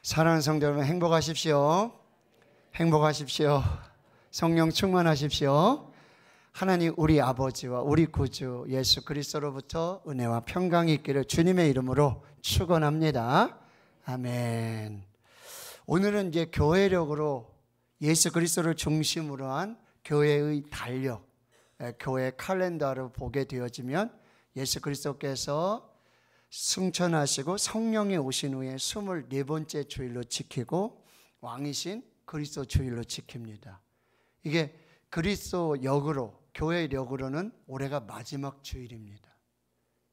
사랑하는 성도 여러분, 행복하십시오. 행복하십시오. 성령 충만하십시오. 하나님 우리 아버지와 우리 구주 예수 그리스도로부터 은혜와 평강이 있기를 주님의 이름으로 축원합니다. 아멘. 오늘은 이제 교회력으로 예수 그리스도를 중심으로 한 교회의 달력, 교회 칼렌더를 보게 되어지면 예수 그리스도께서 승천하시고 성령이 오신 후에 24번째 주일로 지키고 왕이신 그리스도 주일로 지킵니다. 이게 그리스도 역으로, 교회 역으로는 올해가 마지막 주일입니다.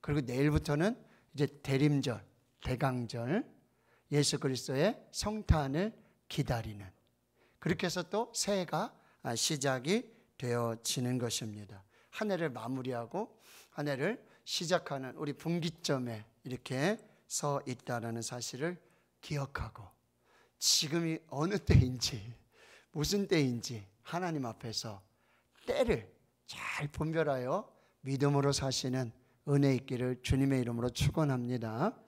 그리고 내일부터는 이제 대림절, 대강절, 예수 그리스도의 성탄을 기다리는, 그렇게 해서 또 새해가 시작이 되어지는 것입니다. 한 해를 마무리하고 한 해를 시작하는 우리 분기점에 이렇게 서 있다는 사실을 기억하고, 지금이 어느 때인지 무슨 때인지 하나님 앞에서 때를 잘 분별하여 믿음으로 사시는 은혜 있기를 주님의 이름으로 축원합니다.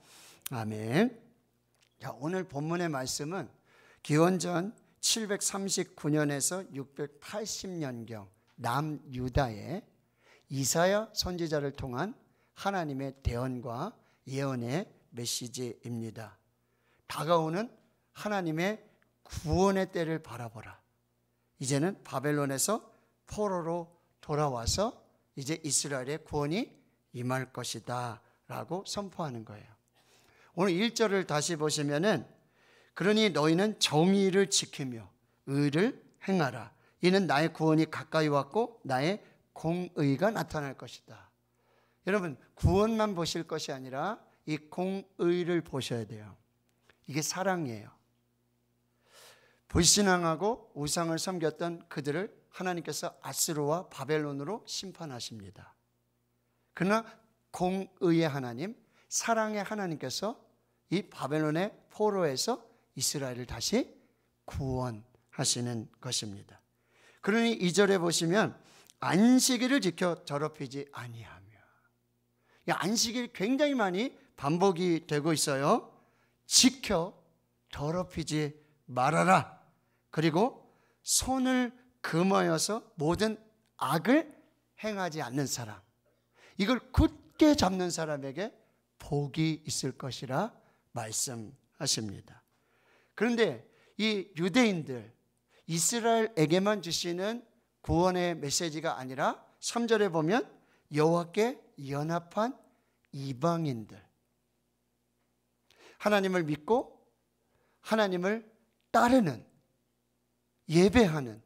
아멘. 자, 오늘 본문의 말씀은 기원전 739년에서 680년경 남유다의 이사야 선지자를 통한 하나님의 대언과 예언의 메시지입니다. 다가오는 하나님의 구원의 때를 바라보라. 이제는 바벨론에서 포로로 돌아와서 이제 이스라엘의 구원이 임할 것이다 라고 선포하는 거예요. 오늘 1절을 다시 보시면은, 그러니 너희는 정의를 지키며 의를 행하라. 이는 나의 구원이 가까이 왔고 나의 공의가 나타날 것이다. 여러분, 구원만 보실 것이 아니라 이 공의를 보셔야 돼요. 이게 사랑이에요. 불신앙하고 우상을 섬겼던 그들을 하나님께서 아스루와 바벨론으로 심판하십니다. 그러나 공의의 하나님, 사랑의 하나님께서 이 바벨론의 포로에서 이스라엘을 다시 구원하시는 것입니다. 그러니 2절에 보시면 안식일을 지켜 더럽히지 아니하며, 이 안식일 굉장히 많이 반복이 되고 있어요. 지켜 더럽히지 말아라. 그리고 손을 금하여서 모든 악을 행하지 않는 사람, 이걸 굳게 잡는 사람에게 복이 있을 것이라 말씀하십니다. 그런데 이 유대인들, 이스라엘에게만 주시는 구원의 메시지가 아니라 3절에 보면 여호와께 연합한 이방인들, 하나님을 믿고 하나님을 따르는, 예배하는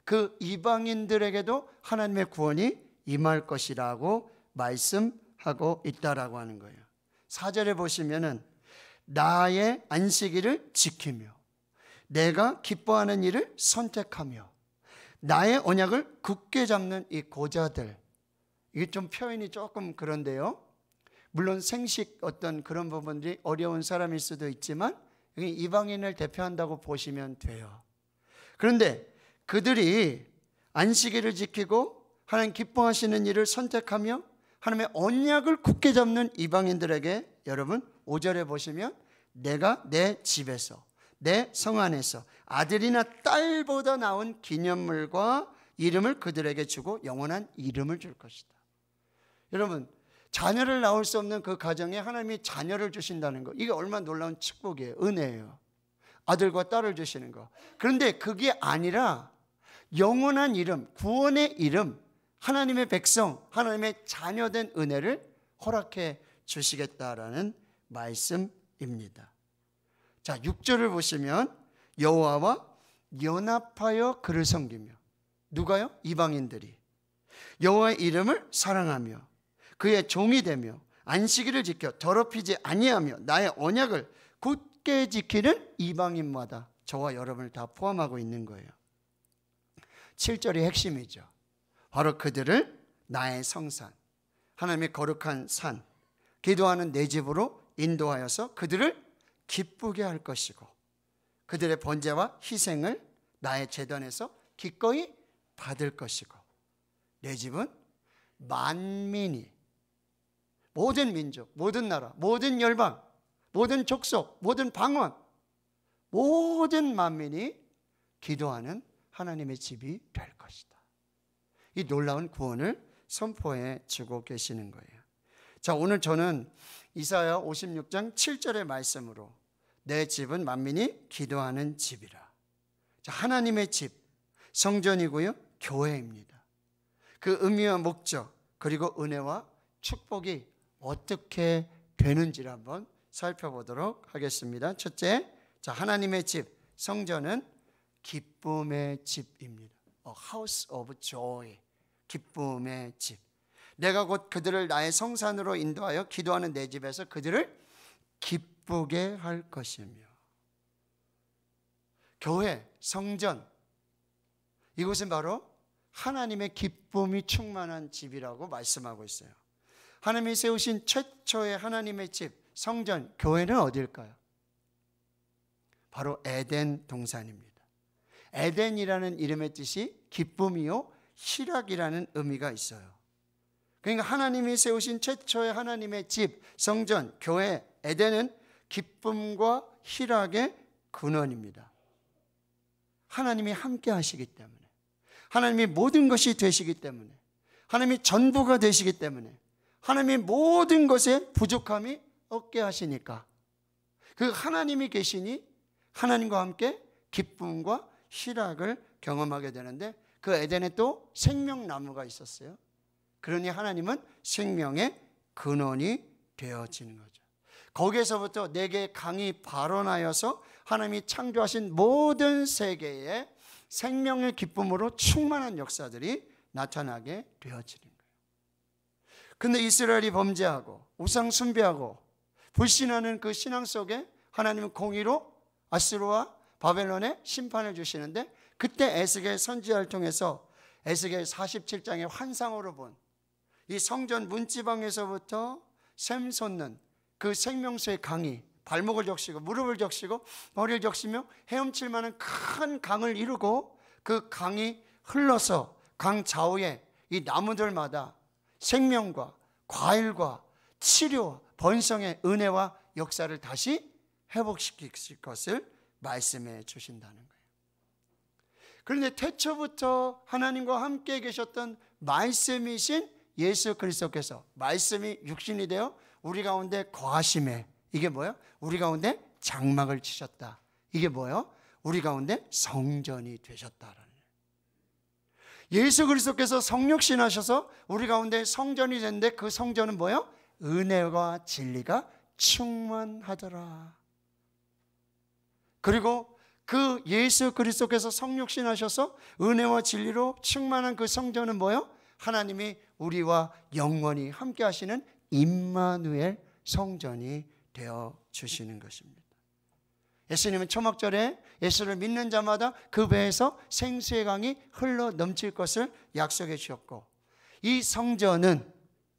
그 이방인들에게도 하나님의 구원이 임할 것이라고 말씀하고 있다라고 하는 거예요. 4절에 보시면은 나의 안식일을 지키며 내가 기뻐하는 일을 선택하며 나의 언약을 굳게 잡는 이 고자들, 이게 좀 표현이 조금 그런데요. 물론 생식 어떤 그런 부분들이 어려운 사람일 수도 있지만 이방인을 대표한다고 보시면 돼요. 그런데 그들이 안식일을 지키고 하나님 기뻐하시는 일을 선택하며 하나님의 언약을 굳게 잡는 이방인들에게, 여러분 5절에 보시면 내가 내 집에서 내 성 안에서 아들이나 딸보다 나은 기념물과 이름을 그들에게 주고 영원한 이름을 줄 것이다. 여러분, 자녀를 낳을 수 없는 그 가정에 하나님이 자녀를 주신다는 거, 이게 얼마나 놀라운 축복이에요. 은혜예요. 아들과 딸을 주시는 거. 그런데 그게 아니라 영원한 이름, 구원의 이름, 하나님의 백성, 하나님의 자녀된 은혜를 허락해 주시겠다라는 말씀입니다. 자, 6절을 보시면 여호와와 연합하여 그를 섬기며, 누가요? 이방인들이 여호와의 이름을 사랑하며 그의 종이 되며 안식일을 지켜 더럽히지 아니하며 나의 언약을 굳게 지키는 이방인마다, 저와 여러분을 다 포함하고 있는 거예요. 7절이 핵심이죠. 바로 그들을 나의 성산, 하나님의 거룩한 산, 기도하는 내 집으로 인도하여서 그들을 기쁘게 할 것이고 그들의 번제와 희생을 나의 제단에서 기꺼이 받을 것이고, 내 집은 만민이, 모든 민족, 모든 나라, 모든 열방, 모든 족속, 모든 방언, 모든 만민이 기도하는 하나님의 집이 될 것이다. 이 놀라운 구원을 선포해 주고 계시는 거예요. 자, 오늘 저는 이사야 56장 7절의 말씀으로 내 집은 만민이 기도하는 집이라. 자, 하나님의 집, 성전이고요, 교회입니다. 그 의미와 목적, 그리고 은혜와 축복이 어떻게 되는지를 한번 살펴보도록 하겠습니다. 첫째, 자, 하나님의 집, 성전은 기쁨의 집입니다. House of Joy, 기쁨의 집. 내가 곧 그들을 나의 성산으로 인도하여 기도하는 내 집에서 그들을 기쁘게 할 것이며. 교회, 성전, 이곳은 바로 하나님의 기쁨이 충만한 집이라고 말씀하고 있어요. 하나님이 세우신 최초의 하나님의 집, 성전, 교회는 어디일까요? 바로 에덴 동산입니다. 에덴이라는 이름의 뜻이 기쁨이요 희락이라는 의미가 있어요. 그러니까 하나님이 세우신 최초의 하나님의 집, 성전, 교회, 에덴은 기쁨과 희락의 근원입니다. 하나님이 함께 하시기 때문에, 하나님이 모든 것이 되시기 때문에, 하나님이 전부가 되시기 때문에, 하나님이 모든 것에 부족함이 없게 하시니까 그 하나님이 계시니 하나님과 함께 기쁨과 희락을 경험하게 되는데, 그 에덴에 또 생명나무가 있었어요. 그러니 하나님은 생명의 근원이 되어지는 거죠. 거기에서부터 내게 강이 발원하여서 하나님이 창조하신 모든 세계에 생명의 기쁨으로 충만한 역사들이 나타나게 되어지는 거예요. 근데 이스라엘이 범죄하고 우상 숭배하고 불신하는 그 신앙 속에 하나님은 공의로 아수르와 바벨론에 심판을 주시는데, 그때 에스겔 선지자를 통해서 에스겔 47장의 환상으로 본 이 성전 문지방에서부터 샘 솟는 그 생명수의 강이 발목을 적시고 무릎을 적시고 머리를 적시며 헤엄칠 만한 큰 강을 이루고, 그 강이 흘러서 강 좌우에 이 나무들마다 생명과 과일과 치료, 번성의 은혜와 역사를 다시 회복시킬 것을 말씀해 주신다는 거예요. 그런데 태초부터 하나님과 함께 계셨던 말씀이신 예수 그리스도께서 말씀이 육신이 되어 우리 가운데 거하심에, 이게 뭐예요? 우리 가운데 장막을 치셨다. 이게 뭐예요? 우리 가운데 성전이 되셨다라는. 예수 그리스도께서 성육신 하셔서 우리 가운데 성전이 됐는데, 그 성전은 뭐예요? 은혜와 진리가 충만하더라. 그리고 그 예수 그리스도께서 성육신 하셔서 은혜와 진리로 충만한 그 성전은 뭐예요? 하나님이 우리와 영원히 함께 하시는 임마누엘 성전이 되어 주시는 것입니다. 예수님은 초막절에 예수를 믿는 자마다 그 배에서 생수의 강이 흘러 넘칠 것을 약속해 주셨고, 이 성전은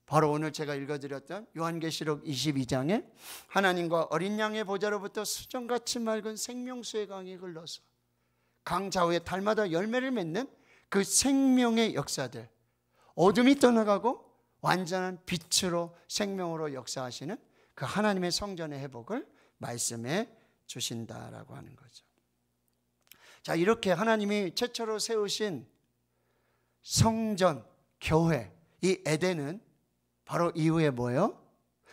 바로 오늘 제가 읽어드렸던 요한계시록 22장에 하나님과 어린 양의 보좌로부터 수정같이 맑은 생명수의 강이 흘러서 강 좌우에 달마다 열매를 맺는 그 생명의 역사들, 어둠이 떠나가고 완전한 빛으로 생명으로 역사하시는 그 하나님의 성전의 회복을 말씀해 주신다라고 하는 거죠. 자, 이렇게 하나님이 최초로 세우신 성전, 교회, 이 에덴은 바로 이후에 뭐예요?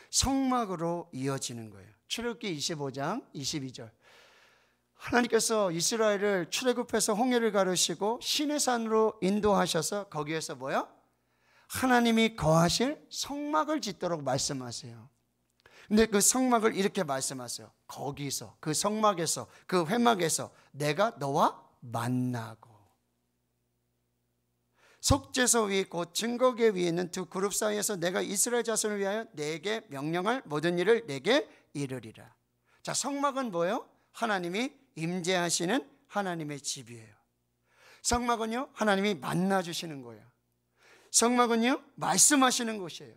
성막으로 이어지는 거예요. 출애굽기 25장 22절. 하나님께서 이스라엘을 출애굽해서 홍해를 가르시고 시내산으로 인도하셔서 거기에서 뭐예요? 하나님이 거하실 성막을 짓도록 말씀하세요. 근데 그 성막을 이렇게 말씀하세요. 거기서, 그 성막에서, 그 회막에서 내가 너와 만나고, 속죄소 위 곧 증거계 위에 있는 두 그룹 사이에서 내가 이스라엘 자손을 위하여 내게 명령할 모든 일을 내게 이르리라. 자, 성막은 뭐예요? 하나님이 임재하시는 하나님의 집이에요. 성막은요, 하나님이 만나주시는 거예요. 성막은요, 말씀하시는 곳이에요.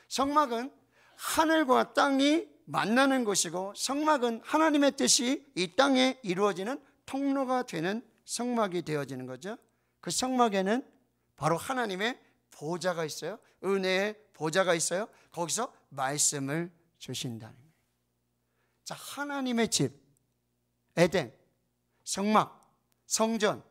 성막은 하늘과 땅이 만나는 곳이고, 성막은 하나님의 뜻이 이 땅에 이루어지는 통로가 되는 성막이 되어지는 거죠. 그 성막에는 바로 하나님의 보좌가 있어요. 은혜의 보좌가 있어요. 거기서 말씀을 주신다는 거예요. 자, 하나님의 집, 에덴, 성막, 성전,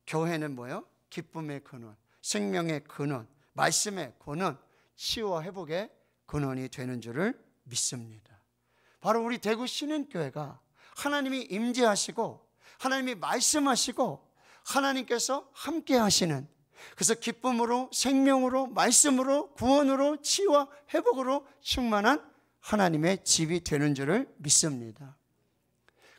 교회는 뭐예요? 기쁨의 근원, 생명의 근원, 말씀의 근원, 치유와 회복의 근원이 되는 줄을 믿습니다. 바로 우리 대구 신은교회가 하나님이 임재하시고 하나님이 말씀하시고 하나님께서 함께 하시는, 그래서 기쁨으로, 생명으로, 말씀으로, 구원으로, 치유와 회복으로 충만한 하나님의 집이 되는 줄을 믿습니다.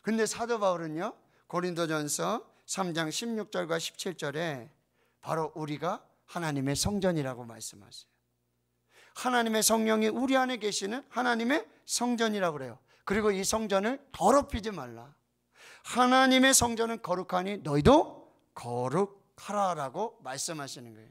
근데 사도 바울은요, 고린도전서 3장 16절과 17절에 바로 우리가 하나님의 성전이라고 말씀하세요. 하나님의 성령이 우리 안에 계시는 하나님의 성전이라고 그래요. 그리고 이 성전을 더럽히지 말라. 하나님의 성전은 거룩하니 너희도 거룩하라라고 말씀하시는 거예요.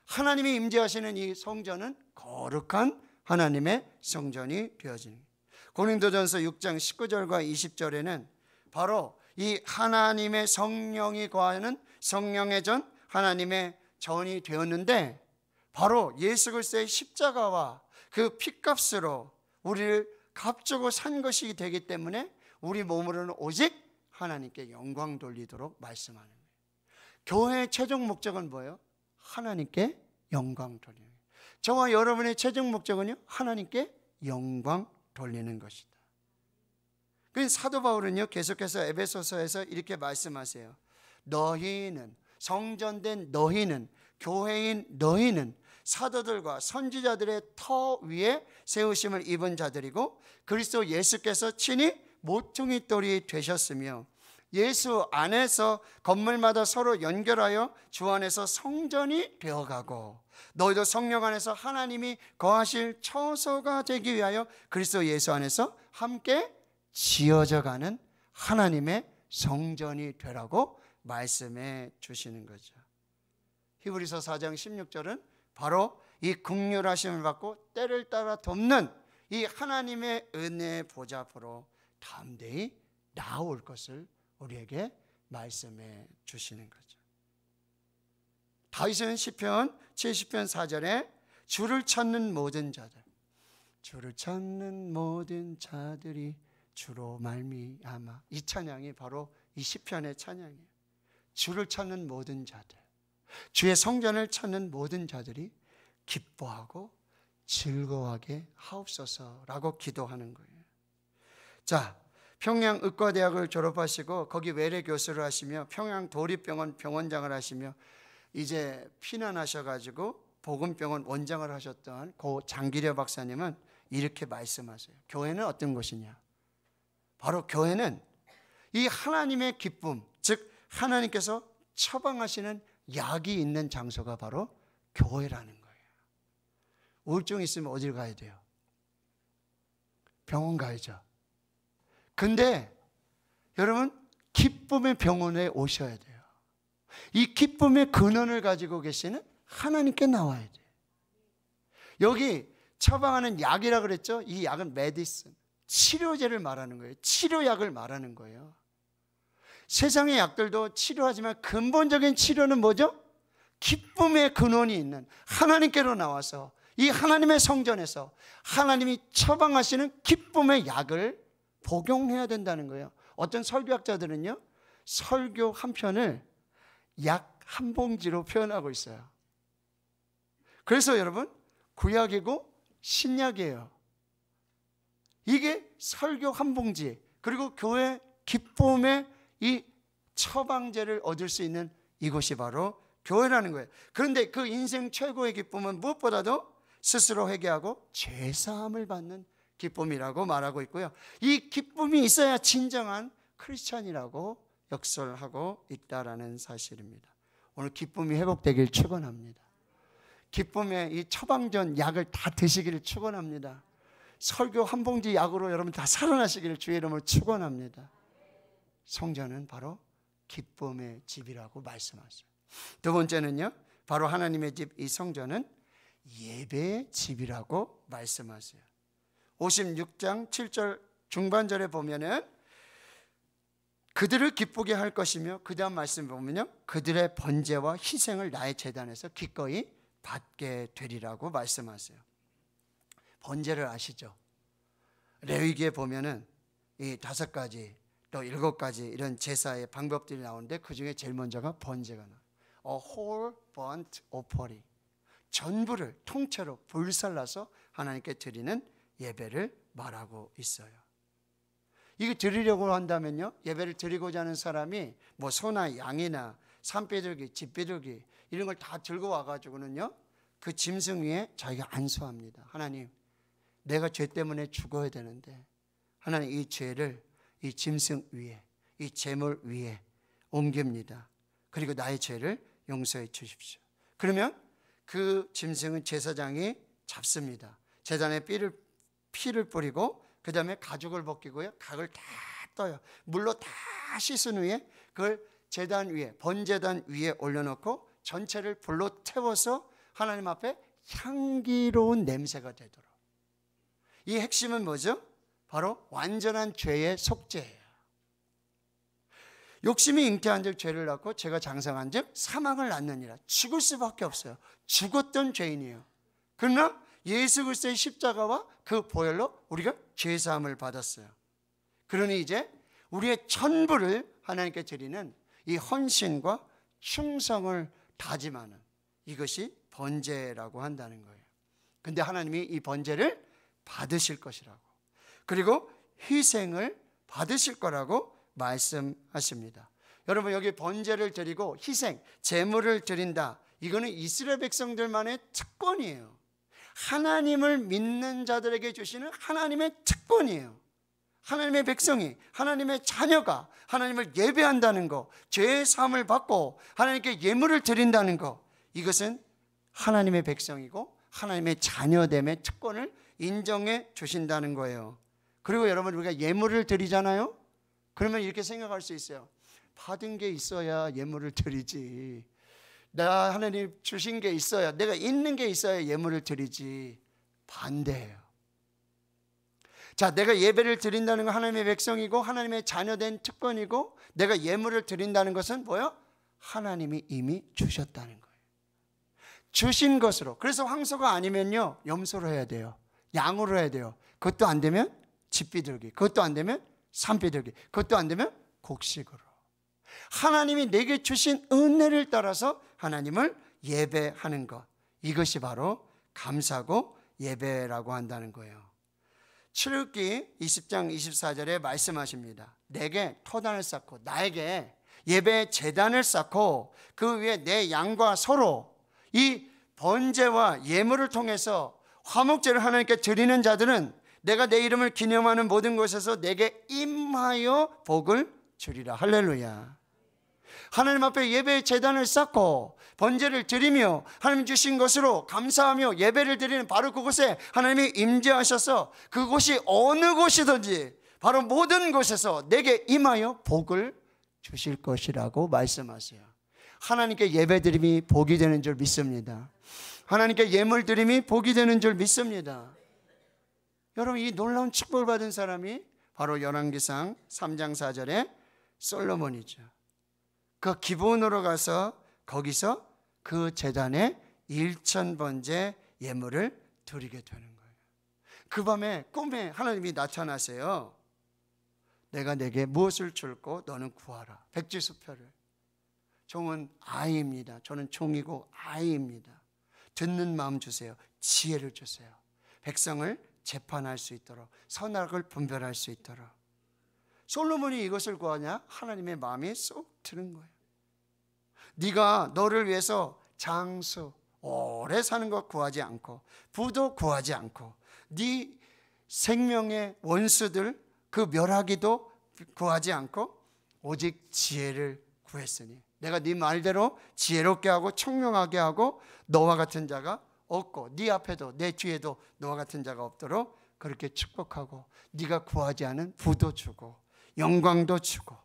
하나님이 임재하시는 이 성전은 거룩한 하나님의 성전이 되어지는 거예요. 고린도전서 6장 19절과 20절에는 바로 이 하나님의 성령이 거하는 성령의 전, 하나님의 전이 되었는데 바로 예수 그리스도의 십자가와 그 피값으로 우리를 값주고 산 것이 되기 때문에 우리 몸으로는 오직 하나님께 영광 돌리도록 말씀하는 거예요. 교회의 최종 목적은 뭐예요? 하나님께 영광 돌리는 거예요. 저와 여러분의 최종 목적은요, 하나님께 영광 돌리는 것이다. 그래서 사도 바울은요, 계속해서 에베소서에서 이렇게 말씀하세요. 너희는, 성전된 너희는, 교회인 너희는 사도들과 선지자들의 터 위에 세우심을 입은 자들이고 그리스도 예수께서 친히 모퉁이 돌이 되셨으며 예수 안에서 건물마다 서로 연결하여 주 안에서 성전이 되어가고 너희도 성령 안에서 하나님이 거하실 처소가 되기 위하여 그리스도 예수 안에서 함께 지어져가는 하나님의 성전이 되라고 말씀해 주시는 거죠. 히브리서 4장 16절은 바로 이 긍휼하심을 받고 때를 따라 돕는 이 하나님의 은혜의 보좌 앞으로 담대히 나올 것을 우리에게 말씀해 주시는 거죠. 다윗은 시편 70편 4절에 주를 찾는 모든 자들, 주를 찾는 모든 자들이 주로 말미암아, 이 찬양이 바로 이 시편의 찬양이에요. 주를 찾는 모든 자들, 주의 성전을 찾는 모든 자들이 기뻐하고 즐거워하게 하옵소서라고 기도하는 거예요. 자, 평양 의과대학을 졸업하시고 거기 외래 교수를 하시며 평양 도립병원 병원장을 하시며 이제 피난하셔가지고 복음병원 원장을 하셨던 고 장기려 박사님은 이렇게 말씀하세요. 교회는 어떤 곳이냐? 바로 교회는 이 하나님의 기쁨, 즉 하나님께서 처방하시는 약이 있는 장소가 바로 교회라는 거예요. 우울증 있으면 어딜 가야 돼요? 병원 가야죠. 근데 여러분, 기쁨의 병원에 오셔야 돼요. 이 기쁨의 근원을 가지고 계시는 하나님께 나와야 돼요. 여기 처방하는 약이라 그랬죠? 이 약은 메디슨, 치료제를 말하는 거예요. 치료약을 말하는 거예요. 세상의 약들도 치료하지만 근본적인 치료는 뭐죠? 기쁨의 근원이 있는 하나님께로 나와서 이 하나님의 성전에서 하나님이 처방하시는 기쁨의 약을 복용해야 된다는 거예요. 어떤 설교학자들은요, 설교 한 편을 약 한 봉지로 표현하고 있어요. 그래서 여러분, 구약이고 신약이에요. 이게 설교 한 봉지, 그리고 교회 기쁨의 이 처방제를 얻을 수 있는 이곳이 바로 교회라는 거예요. 그런데 그 인생 최고의 기쁨은 무엇보다도 스스로 회개하고 죄사함을 받는 기쁨이라고 말하고 있고요. 이 기쁨이 있어야 진정한 크리스찬이라고 역설하고 있다라는 사실입니다. 오늘 기쁨이 회복되길 축원합니다. 기쁨의 이 처방전 약을 다 드시기를 축원합니다. 설교 한 봉지 약으로 여러분 다 살아나시기를 주의 이름으로 축원합니다. 성전은 바로 기쁨의 집이라고 말씀하세요. 두 번째는요, 바로 하나님의 집, 이 성전은 예배의 집이라고 말씀하세요. 56장 7절 중반절에 보면은 그들을 기쁘게 할 것이며, 그 다음 말씀 보면요, 그들의 번제와 희생을 나의 제단에서 기꺼이 받게 되리라고 말씀하세요. 번제를 아시죠? 레위기에 보면은 이 5가지 또 7가지 이런 제사의 방법들이 나오는데 그 중에 제일 먼저가 번제가 나와요. A whole burnt offering. 전부를 통째로 불살라서 하나님께 드리는 예배를 말하고 있어요. 이거 드리려고 한다면요, 예배를 드리고자 하는 사람이 뭐 소나 양이나 산비둘기, 집비둘기 이런 걸 다 들고 와가지고는요, 그 짐승 위에 자기가 안수합니다. 하나님, 내가 죄 때문에 죽어야 되는데 하나님, 이 죄를 이 짐승 위에, 이 제물 위에 옮깁니다. 그리고 나의 죄를 용서해 주십시오. 그러면 그 짐승은 제사장이 잡습니다. 제단에 피를 뿌리고 그 다음에 가죽을 벗기고요, 각을 다 떠요. 물로 다 씻은 후에 그걸 제단 위에, 번제단 위에 올려놓고 전체를 불로 태워서 하나님 앞에 향기로운 냄새가 되도록. 이 핵심은 뭐죠? 바로 완전한 죄의 속죄예요. 욕심이 잉태한 즉 죄를 낳고 죄가 장성한 즉 사망을 낳느니라. 죽을 수밖에 없어요. 죽었던 죄인이에요. 그러나 예수 그리스도의 십자가와 그 보혈로 우리가 죄사함을 받았어요. 그러니 이제 우리의 전부를 하나님께 드리는 이 헌신과 충성을 다짐하는 이것이 번제라고 한다는 거예요. 근데 하나님이 이 번제를 받으실 것이라고, 그리고 희생을 받으실 거라고 말씀하십니다. 여러분, 여기 번제를 드리고 희생, 제물을 드린다, 이거는 이스라엘 백성들만의 특권이에요. 하나님을 믿는 자들에게 주시는 하나님의 특권이에요. 하나님의 백성이, 하나님의 자녀가 하나님을 예배한다는 것, 죄의 사함을 받고 하나님께 예물을 드린다는 것, 이것은 하나님의 백성이고 하나님의 자녀됨의 특권을 인정해 주신다는 거예요. 그리고 여러분, 우리가 예물을 드리잖아요. 그러면 이렇게 생각할 수 있어요. 받은 게 있어야 예물을 드리지. 내가 하나님 주신 게 있어야, 내가 있는 게 있어야 예물을 드리지. 반대예요. 자, 내가 예배를 드린다는 건 하나님의 백성이고 하나님의 자녀된 특권이고, 내가 예물을 드린다는 것은 뭐예요? 하나님이 이미 주셨다는 거예요. 주신 것으로. 그래서 황소가 아니면요, 염소로 해야 돼요. 양으로 해야 돼요. 그것도 안 되면 집비둘기, 그것도 안 되면 산비둘기, 그것도 안 되면 곡식으로. 하나님이 내게 주신 은혜를 따라서 하나님을 예배하는 것, 이것이 바로 감사고 예배라고 한다는 거예요. 출애굽기 20장 24절에 말씀하십니다. 내게 토단을 쌓고 나에게 예배 제단을 쌓고 그 위에 내 양과 소로, 이 번제와 예물을 통해서 화목제를 하나님께 드리는 자들은 내가 내 이름을 기념하는 모든 곳에서 내게 임하여 복을 주리라. 할렐루야. 하나님 앞에 예배의 제단을 쌓고 번제를 드리며 하나님 주신 것으로 감사하며 예배를 드리는 바로 그곳에 하나님이 임재하셔서 그곳이 어느 곳이든지 바로 모든 곳에서 내게 임하여 복을 주실 것이라고 말씀하세요. 하나님께 예배 드림이 복이 되는 줄 믿습니다. 하나님께 예물 드림이 복이 되는 줄 믿습니다. 여러분, 이 놀라운 축복을 받은 사람이 바로 열왕기상 3장 4절에 솔로몬이죠. 그 기브온으로 가서 거기서 그 제단에 1000번째 예물을 드리게 되는 거예요. 그 밤에 꿈에 하나님이 나타나세요. 내가 내게 무엇을 줄고 너는 구하라. 백지수표를. 종은 아이입니다. 저는 종이고 아이입니다. 듣는 마음 주세요. 지혜를 주세요. 백성을 재판할 수 있도록, 선악을 분별할 수 있도록. 솔로몬이 이것을 구하냐? 하나님의 마음이 쏙 드는 거예요. 네가 너를 위해서 장수, 오래 사는 것 구하지 않고, 부도 구하지 않고, 네 생명의 원수들 그 멸하기도 구하지 않고 오직 지혜를 구했으니 내가 네 말대로 지혜롭게 하고 청명하게 하고 너와 같은 자가 없고 네 앞에도 내 뒤에도 너와 같은 자가 없도록 그렇게 축복하고 네가 구하지 않은 부도 주고 영광도 주고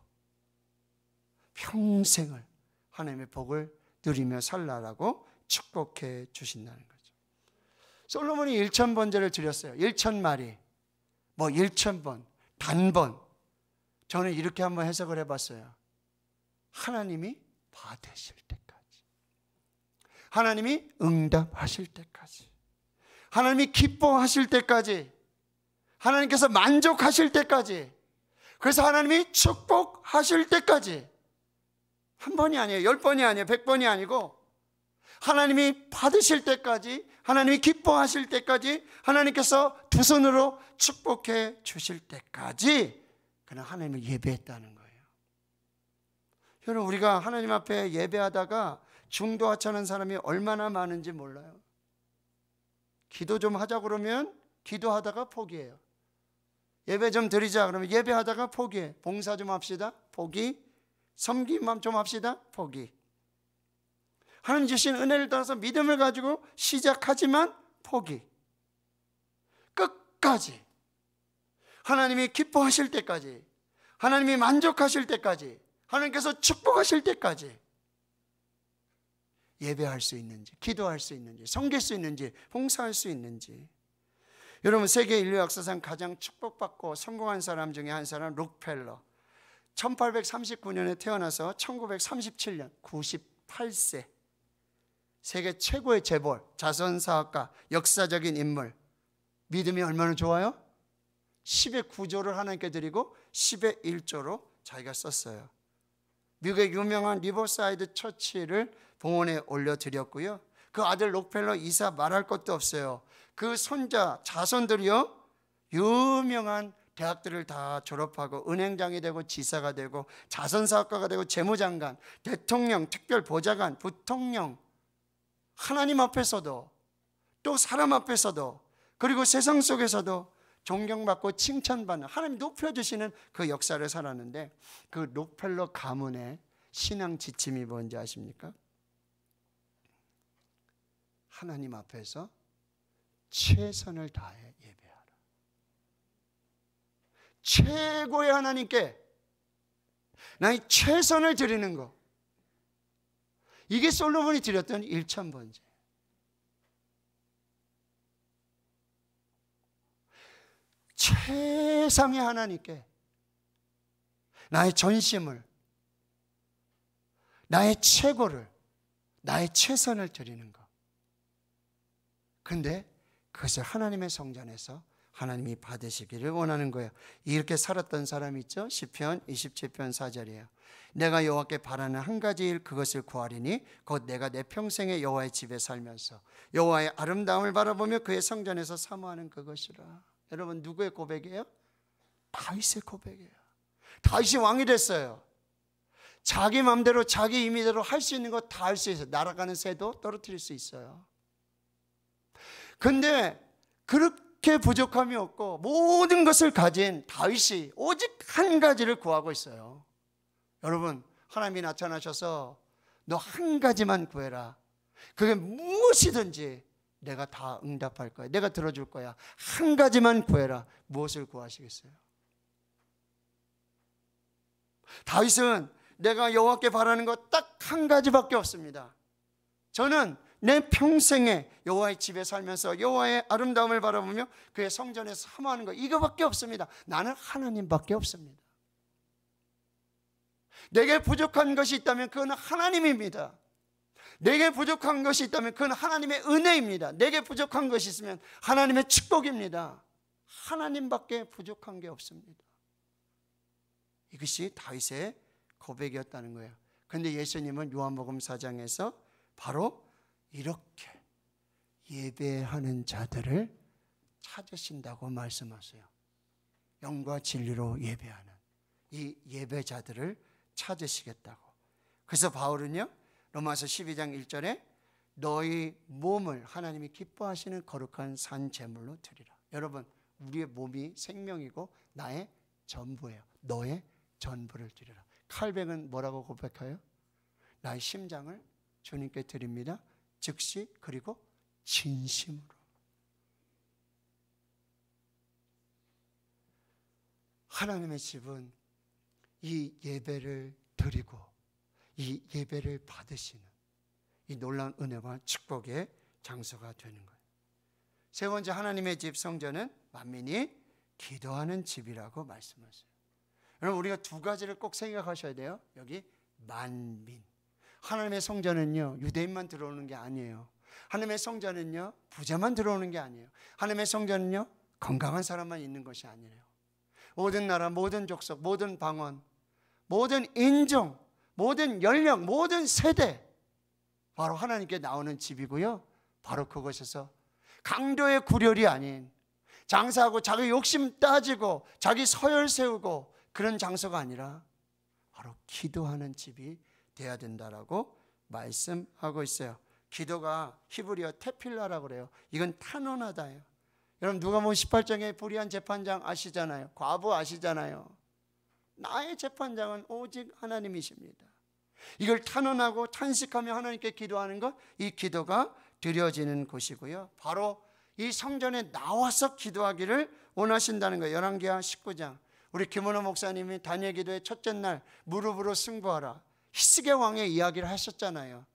평생을 하나님의 복을 누리며 살라라고 축복해 주신다는 거죠. 솔로몬이 1000번제를 드렸어요. 1000마리, 뭐 1000번, 단번. 저는 이렇게 한번 해석을 해봤어요. 하나님이 받으실 때까지, 하나님이 응답하실 때까지, 하나님이 기뻐하실 때까지, 하나님께서 만족하실 때까지 그래서 하나님이 축복하실 때까지, 한 번이 아니에요, 10번이 아니에요, 100번이 아니고 하나님이 받으실 때까지, 하나님이 기뻐하실 때까지, 하나님께서 두 손으로 축복해 주실 때까지 그는 하나님을 예배했다는 거예요. 여러분, 우리가 하나님 앞에 예배하다가 중도하찮은 사람이 얼마나 많은지 몰라요. 기도 좀 하자 그러면 기도하다가 포기해요. 예배 좀 드리자 그러면 예배하다가 포기해. 봉사 좀 합시다, 포기. 섬기만 좀 합시다, 포기. 하나님 주신 은혜를 따라서 믿음을 가지고 시작하지만 포기. 끝까지 하나님이 기뻐하실 때까지, 하나님이 만족하실 때까지, 하나님께서 축복하실 때까지 예배할 수 있는지, 기도할 수 있는지, 섬길 수 있는지, 봉사할 수 있는지. 여러분, 세계 인류 역사상 가장 축복받고 성공한 사람 중에 한 사람, 록펠러. 1839년에 태어나서 1937년 98세 세계 최고의 재벌, 자선사학가, 역사적인 인물. 믿음이 얼마나 좋아요? 10의 9조를 하나님께 드리고 10의 1조로 자기가 썼어요. 미국의 유명한 리버사이드 처치를 봉헌에 올려드렸고요. 그 아들 록펠러 이사 말할 것도 없어요. 그 손자, 자손들이요, 유명한 대학들을 다 졸업하고 은행장이 되고 지사가 되고 자선사학가가 되고 재무장관, 대통령, 특별보좌관, 부통령. 하나님 앞에서도 또 사람 앞에서도 그리고 세상 속에서도 존경받고 칭찬받는, 하나님 높여주시는 그 역사를 살았는데, 그 록펠러 가문의 신앙 지침이 뭔지 아십니까? 하나님 앞에서 최선을 다해 예배하라. 최고의 하나님께 나의 최선을 드리는 것, 이게 솔로몬이 드렸던 일천번제. 최상의 하나님께 나의 전심을, 나의 최고를, 나의 최선을 드리는 것. 근데 그것을 하나님의 성전에서 하나님이 받으시기를 원하는 거예요. 이렇게 살았던 사람이 있죠. 시편 27편 4절이에요. 내가 여호와께 바라는 한 가지 일, 그것을 구하리니 곧 내가 내 평생에 여호와의 집에 살면서 여호와의 아름다움을 바라보며 그의 성전에서 사모하는 그것이라. 여러분, 누구의 고백이에요? 다윗의 고백이에요. 다윗이 왕이 됐어요. 자기 마음대로 자기 임의대로 할 수 있는 거 다 할 수 있어요. 날아가는 새도 떨어뜨릴 수 있어요. 근데 그렇게 부족함이 없고 모든 것을 가진 다윗이 오직 한 가지를 구하고 있어요. 여러분, 하나님이 나타나셔서 너 한 가지만 구해라. 그게 무엇이든지 내가 다 응답할 거야. 내가 들어줄 거야. 한 가지만 구해라. 무엇을 구하시겠어요? 다윗은 내가 여호와께 바라는 것 딱 한 가지밖에 없습니다. 저는 내 평생에 여호와의 집에 살면서 여호와의 아름다움을 바라보며 그의 성전에서 사모하는 것, 이거밖에 없습니다. 나는 하나님밖에 없습니다. 내게 부족한 것이 있다면 그건 하나님입니다. 내게 부족한 것이 있다면 그건 하나님의 은혜입니다. 내게 부족한 것이 있으면 하나님의 축복입니다. 하나님밖에 부족한 게 없습니다. 이것이 다윗의 고백이었다는 거예요. 그런데 예수님은 요한복음 4장에서 바로 이렇게 예배하는 자들을 찾으신다고 말씀하세요. 영과 진리로 예배하는 이 예배자들을 찾으시겠다고. 그래서 바울은요, 로마서 12장 1절에 너희 몸을 하나님이 기뻐하시는 거룩한 산 제물로 드리라. 여러분, 우리의 몸이 생명이고 나의 전부예요. 너의 전부를 드리라. 칼뱅은 뭐라고 고백해요? 나의 심장을 주님께 드립니다. 즉시, 그리고 진심으로. 하나님의 집은 이 예배를 드리고 이 예배를 받으시는 이 놀라운 은혜와 축복의 장소가 되는 거예요. 세 번째, 하나님의 집 성전은 만민이 기도하는 집이라고 말씀하세요. 여러분, 우리가 두 가지를 꼭 생각하셔야 돼요. 여기 만민. 하나님의 성전은요, 유대인만 들어오는 게 아니에요. 하나님의 성전은요, 부자만 들어오는 게 아니에요. 하나님의 성전은요, 건강한 사람만 있는 것이 아니에요. 모든 나라, 모든 족속, 모든 방언, 모든 인종, 모든 연령, 모든 세대, 바로 하나님께 나오는 집이고요. 바로 그곳에서 강도의 구렬이 아닌, 장사하고 자기 욕심 따지고 자기 서열 세우고 그런 장소가 아니라 바로 기도하는 집이 돼야 된다라고 말씀하고 있어요. 기도가 히브리어 테필라라고 그래요. 이건 탄원하다예요. 여러분 누가복음 18장에 불의한 재판장 아시잖아요. 과부 아시잖아요. 나의 재판장은 오직 하나님이십니다. 이걸 탄원하고 탄식하며 하나님께 기도하는 것, 이 기도가 드려지는 곳이고요. 바로 이 성전에 나와서 기도하기를 원하신다는 거예요. 열왕기하 19장 우리 김원호 목사님이 다니엘 기도의 첫째 날 무릎으로 승부하라, 히스기야 왕의 이야기를 하셨잖아요.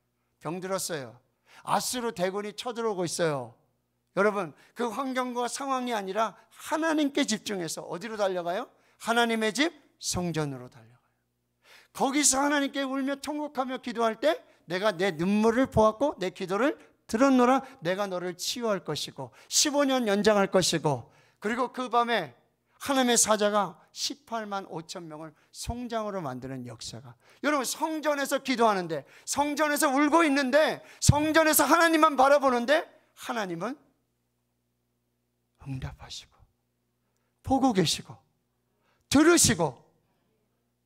병들었어요. 아수르 대군이 쳐들어오고 있어요. 여러분 그 환경과 상황이 아니라 하나님께 집중해서 어디로 달려가요? 하나님의 집 성전으로 달려가요. 거기서 하나님께 울며 통곡하며 기도할 때 내가 내 눈물을 보았고 내 기도를 들었노라. 내가 너를 치유할 것이고 15년 연장할 것이고, 그리고 그 밤에 하나님의 사자가 18만 5천 명을 송장으로 만드는 역사가. 여러분 성전에서 기도하는데, 성전에서 울고 있는데, 성전에서 하나님만 바라보는데 하나님은 응답하시고 보고 계시고 들으시고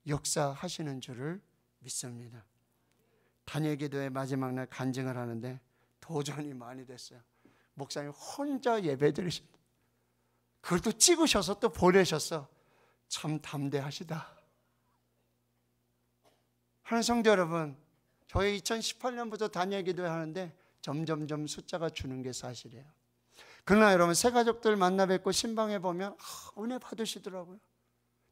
역사하시는 줄을 믿습니다. 다니엘 기도의 마지막 날 간증을 하는데 도전이 많이 됐어요. 목사님 혼자 예배 드리십니다. 그걸 또 찍으셔서 또 보내셔서 참 담대하시다. 하는 성도 여러분, 저희 2018년부터 다니엘 기도하는데 점점점 숫자가 주는 게 사실이에요. 그러나 여러분 새 가족들 만나 뵙고 신방에 보면 은혜 받으시더라고요.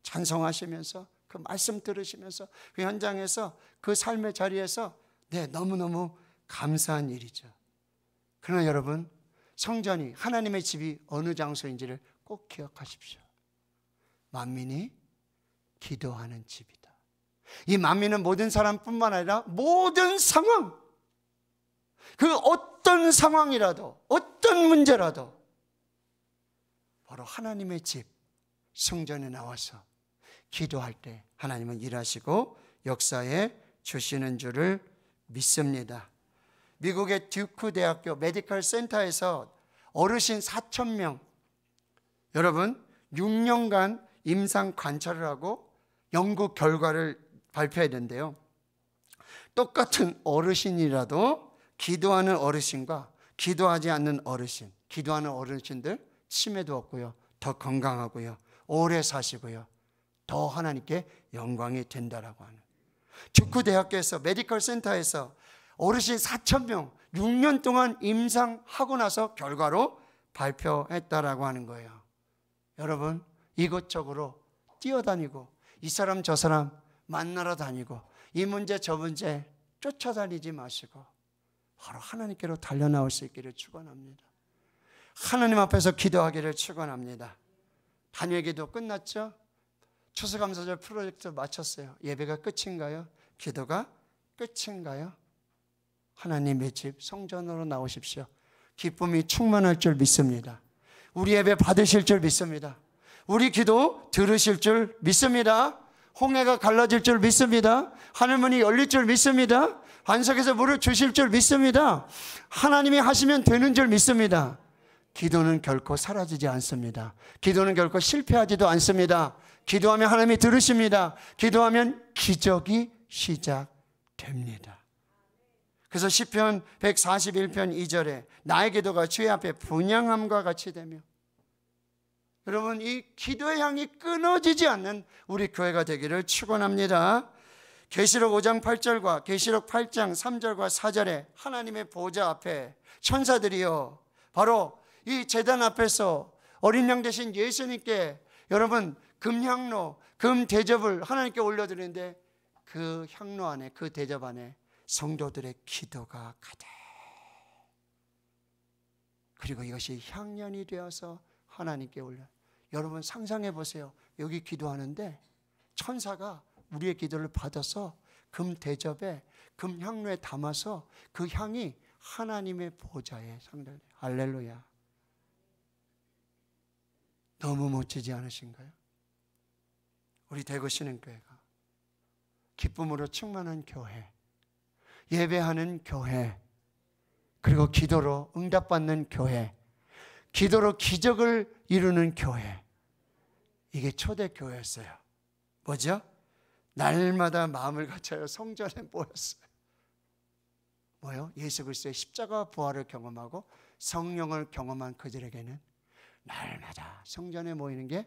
찬송하시면서 그 말씀 들으시면서 그 현장에서 그 삶의 자리에서 너무너무 감사한 일이죠. 그러나 여러분 성전이, 하나님의 집이 어느 장소인지를 꼭 기억하십시오. 만민이 기도하는 집이다. 이 만민은 모든 사람뿐만 아니라 모든 상황, 그 어떤 상황이라도 어떤 문제라도 바로 하나님의 집 성전에 나와서 기도할 때 하나님은 일하시고 역사해 주시는 줄을 믿습니다. 미국의 듀크 대학교 메디컬 센터에서 어르신 4,000명, 여러분 6년간 임상 관찰을 하고 연구 결과를 발표했는데요. 똑같은 어르신이라도 기도하는 어르신과 기도하지 않는 어르신, 기도하는 어르신들 치매도 없고요, 더 건강하고요, 오래 사시고요, 더 하나님께 영광이 된다라고 하는, 듀크 대학교에서 메디컬 센터에서 어르신 4,000명 6년 동안 임상하고 나서 결과로 발표했다라고 하는 거예요. 여러분 이것저것으로 뛰어다니고 이 사람 저 사람 만나러 다니고 이 문제 저 문제 쫓아다니지 마시고 바로 하나님께로 달려나올 수 있기를 축원합니다. 하나님 앞에서 기도하기를 축원합니다. 다니엘 기도 끝났죠? 추수감사절 프로젝트 마쳤어요. 예배가 끝인가요? 기도가 끝인가요? 하나님의 집 성전으로 나오십시오. 기쁨이 충만할 줄 믿습니다. 우리 예배 받으실 줄 믿습니다. 우리 기도 들으실 줄 믿습니다. 홍해가 갈라질 줄 믿습니다. 하늘문이 열릴 줄 믿습니다. 반석에서 물을 주실 줄 믿습니다. 하나님이 하시면 되는 줄 믿습니다. 기도는 결코 사라지지 않습니다. 기도는 결코 실패하지도 않습니다. 기도하면 하나님이 들으십니다. 기도하면 기적이 시작됩니다. 그래서 시편 141편 2절에 나의 기도가 주의 앞에 분향함과 같이 되며, 여러분 이 기도의 향이 끊어지지 않는 우리 교회가 되기를 축원합니다. 계시록 5장 8절과 계시록 8장 3절과 4절에 하나님의 보좌 앞에 천사들이요 바로 이 제단 앞에서 어린 양 되신 예수님께 여러분 금향로, 금대접을 하나님께 올려드리는데 그 향로 안에, 그 대접 안에 성도들의 기도가 가득, 그리고 이것이 향연이 되어서 하나님께 올려. 여러분 상상해 보세요. 여기 기도하는데 천사가 우리의 기도를 받아서 금 대접에, 금 향로에 담아서 그 향이 하나님의 보좌에 상달돼요. 할렐루야. 너무 멋지지 않으신가요? 우리 대구 신흥교회가 기쁨으로 충만한 교회, 예배하는 교회, 그리고 기도로 응답받는 교회, 기도로 기적을 이루는 교회, 이게 초대교회였어요. 뭐죠? 날마다 마음을 갖춰요. 성전에 모였어요. 뭐요? 예수 그리스도의 십자가 부활을 경험하고 성령을 경험한 그들에게는 날마다 성전에 모이는 게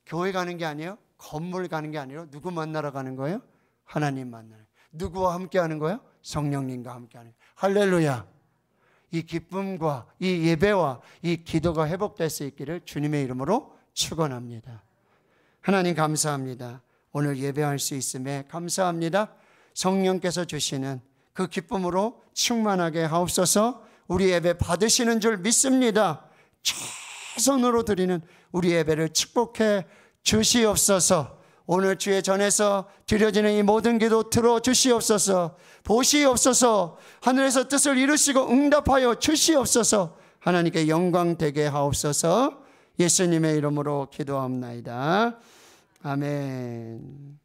교회 가는 게 아니에요. 건물 가는 게 아니라 누구 만나러 가는 거예요? 하나님 만나러. 누구와 함께 하는 거예요? 성령님과 함께 하는 거예요. 할렐루야. 이 기쁨과 이 예배와 이 기도가 회복될 수 있기를 주님의 이름으로 축원합니다. 하나님 감사합니다. 오늘 예배할 수 있음에 감사합니다. 성령께서 주시는 그 기쁨으로 충만하게 하옵소서. 우리 예배 받으시는 줄 믿습니다. 최선으로 드리는 우리 예배를 축복해 주시옵소서. 오늘 주의 전에서 드려지는 이 모든 기도 들어주시옵소서. 보시옵소서. 하늘에서 뜻을 이루시고 응답하여 주시옵소서. 하나님께 영광 되게 하옵소서. 예수님의 이름으로 기도합나이다. 아멘.